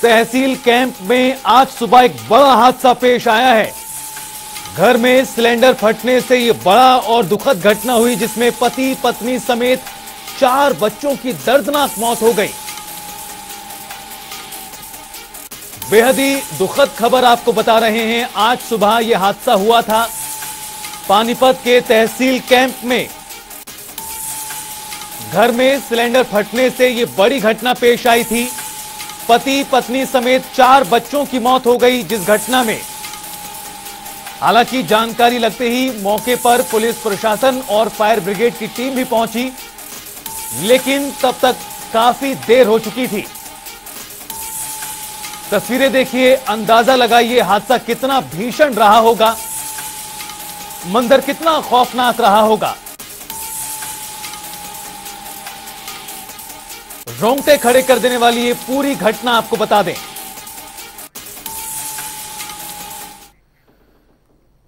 तहसील camp में आज सुबह एक बड़ा हादसा पेश आया है। घर में सिलेंडर फटने से यह बड़ा और दुखद घटना हुई, जिसमें पति पत्नी समेत 4 बच्चों की दर्दनाक मौत हो गई। बेहद ही दुखद खबर आपको बता रहे हैं। आज सुबह यह हादसा हुआ था पानीपत के तहसील कैंप में। घर में सिलेंडर फटने से यह बड़ी घटना पेश आई थी। पति पत्नी समेत 4 बच्चों की मौत हो गई जिस घटना में। हालांकि जानकारी लगते ही मौके पर पुलिस प्रशासन और फायर ब्रिगेड की टीम भी पहुंची, लेकिन तब तक काफी देर हो चुकी थी। तस्वीरें देखिए, अंदाजा लगाइए हादसा कितना भीषण रहा होगा, मंजर कितना खौफनाक रहा होगा। रोंगटे खड़े कर देने वाली ये पूरी घटना आपको बता दें।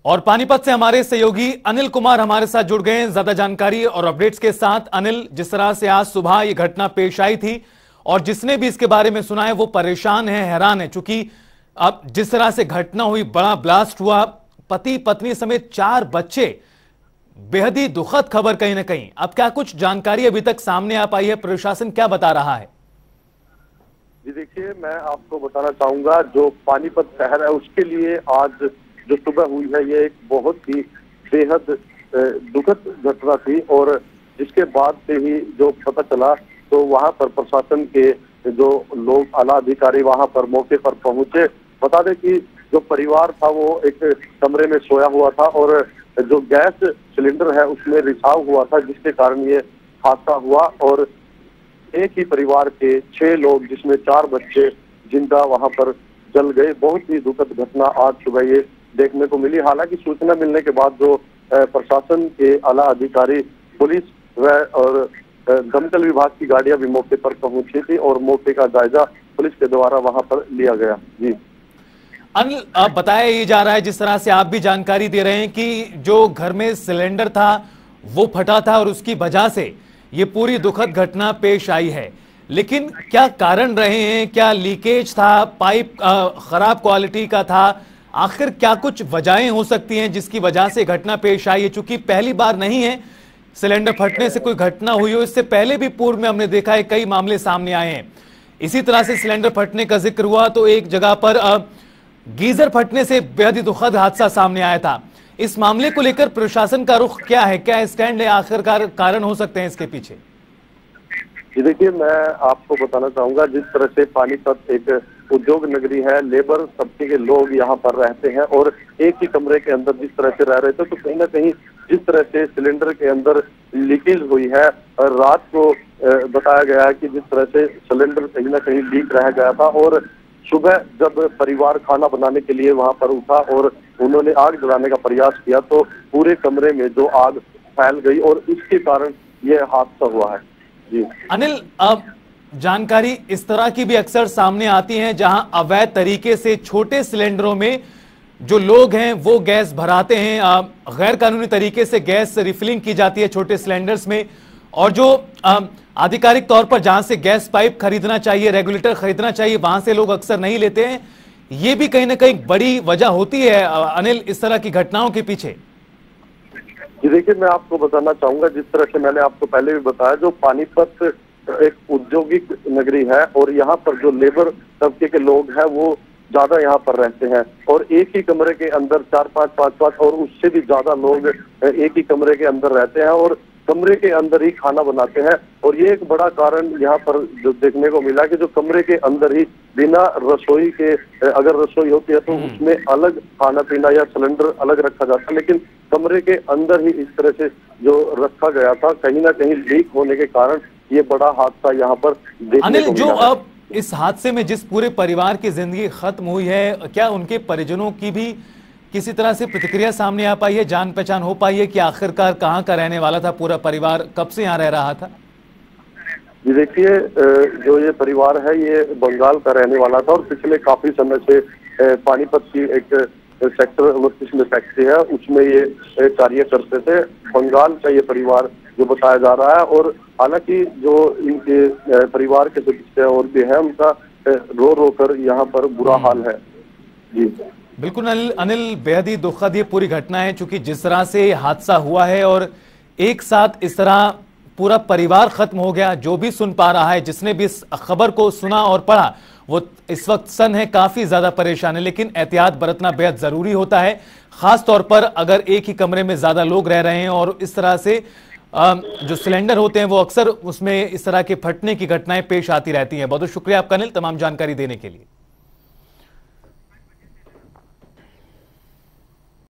और पानीपत से हमारे सहयोगी अनिल कुमार हमारे साथ जुड़ गए हैं ज्यादा जानकारी और अपडेट्स के साथ। अनिल, जिस तरह से आज सुबह ये घटना पेश आई थी और जिसने भी इसके बारे में सुना है वो परेशान है, हैरान है, क्योंकि अब जिस तरह से घटना हुई, बड़ा ब्लास्ट हुआ, पति पत्नी समेत 4 बच्चे, बेहद ही दुखद खबर कहीं ना कहीं। अब क्या कुछ जानकारी अभी तक सामने आ पाई है, प्रशासन क्या बता रहा है? जी देखिए, मैं आपको बताना चाहूंगा जो पानीपत शहर है उसके लिए आज जो सुबह हुई है ये एक बहुत ही बेहद दुखद घटना थी। और जिसके बाद से ही जो पता चला तो वहां पर प्रशासन के जो लोग आला अधिकारी वहां पर मौके पर पहुंचे। बता दें कि जो परिवार था वो एक कमरे में सोया हुआ था और जो गैस सिलेंडर है उसमें रिसाव हुआ था, जिसके कारण ये हादसा हुआ। और एक ही परिवार के 6 लोग जिसमें 4 बच्चे जिंदा वहां पर जल गए। बहुत ही दुखद घटना आज सुबह ये देखने को मिली। हालांकि सूचना मिलने के बाद जो प्रशासन के आला अधिकारी, पुलिस व और दमकल विभाग की गाड़ियां भी मौके पर पहुंची थी और मौके का जायजा पुलिस के द्वारा वहां पर लिया गया। जी अनिल, आप बताया ये जा रहा है, जिस तरह से आप भी जानकारी दे रहे हैं कि जो घर में सिलेंडर था वो फटा था और उसकी वजह से ये पूरी दुखद घटना पेश आई है। लेकिन क्या कारण रहे हैं? क्या लीकेज था, पाइप खराब क्वालिटी का था? आखिर क्या कुछ वजहें हो सकती हैं जिसकी वजह से घटना पेश आई है? चूंकि पहली बार नहीं है सिलेंडर फटने से कोई घटना हुई हो, इससे पहले भी पूर्व में हमने देखा है कई मामले सामने आए हैं। इसी तरह से सिलेंडर फटने का जिक्र हुआ तो एक जगह पर गीजर फटने से बेहद ही दुखद हादसा सामने आया था। इस मामले को लेकर प्रशासन का रुख क्या है, क्या स्टैंड है, आखिरकार कारण हो सकते हैं इसके पीछे? जी देखिए, मैं आपको बताना चाहूंगा जिस तरह से पानीपत एक उद्योग नगरी है, लेबर तबके के लोग यहाँ पर रहते हैं और एक ही कमरे के अंदर जिस तरह से रह रहे थे, तो कहीं ना कहीं जिस तरह से सिलेंडर के अंदर लीकेज हुई है और रात को बताया गया है कि जिस तरह से सिलेंडर कहीं ना कहीं लीक रह गया था। और सुबह जब परिवार खाना बनाने के लिए वहां पर उठा और उन्होंने आग जलाने का प्रयास किया तो पूरे कमरे में जो आग फैल गई और इसके कारण ये हादसा हुआ है। जी अनिल, अब जानकारी इस तरह की भी अक्सर सामने आती है जहां अवैध तरीके से छोटे सिलेंडरों में जो लोग हैं वो गैस भराते हैं, गैर कानूनी तरीके से गैस रिफिलिंग की जाती है छोटे सिलेंडर्स में, और जो आधिकारिक तौर पर जहां से गैस पाइप खरीदना चाहिए, रेगुलेटर खरीदना चाहिए, वहां से लोग अक्सर नहीं लेते हैं। ये भी कहीं ना कहीं बड़ी वजह होती है अनिल इस तरह की घटनाओं के पीछे। जी देखिए, मैं आपको बताना चाहूंगा जिस तरह से मैंने आपको पहले भी बताया, जो पानीपत एक औद्योगिक नगरी है और यहाँ पर जो लेबर तबके के लोग हैं वो ज्यादा यहाँ पर रहते हैं और एक ही कमरे के अंदर 4-5, 5-5 और उससे भी ज्यादा लोग एक ही कमरे के अंदर रहते हैं और कमरे के अंदर ही खाना बनाते हैं। और ये एक बड़ा कारण यहाँ पर जो देखने को मिला कि जो कमरे के अंदर ही बिना रसोई के, अगर रसोई होती है तो उसमें अलग खाना पीना या सिलेंडर अलग रखा जाता है, लेकिन कमरे के अंदर ही इस तरह से जो रखा गया था, कहीं ना कहीं लीक होने के कारण ये बड़ा हादसा यहाँ पर देखने को मिला। जो अब इस हादसे में जिस पूरे परिवार की जिंदगी खत्म हुई है, क्या उनके परिजनों की भी किसी तरह से प्रतिक्रिया सामने आ पाई है, जान पहचान हो पाई है कि आखिरकार कहाँ का रहने वाला था पूरा परिवार, कब से यहाँ रह रहा था? जी देखिए, जो ये परिवार है ये बंगाल का रहने वाला था और पिछले काफी समय से पानीपत की एक सेक्टर 29 में फैक्ट्री है उसमें ये कार्य करते थे। बंगाल का ये परिवार जो बताया जा रहा है और हालांकि जो इनके परिवार के सदस्य और भी है उनका रो रो कर यहाँ पर बुरा हाल है। जी बिल्कुल अनिल, बेहद ही दुखद ये पूरी घटना है, क्योंकि जिस तरह से हादसा हुआ है और एक साथ इस तरह पूरा परिवार खत्म हो गया। जो भी सुन पा रहा है, जिसने भी इस खबर को सुना और पढ़ा, वो इस वक्त सन है, काफी ज्यादा परेशान है। लेकिन एहतियात बरतना बेहद जरूरी होता है, खास तौर पर अगर एक ही कमरे में ज्यादा लोग रह रहे हैं और इस तरह से जो सिलेंडर होते हैं वो अक्सर उसमें इस तरह के फटने की घटनाएं पेश आती रहती हैं। बहुत बहुत शुक्रिया आपका अनिल, तमाम जानकारी देने के लिए।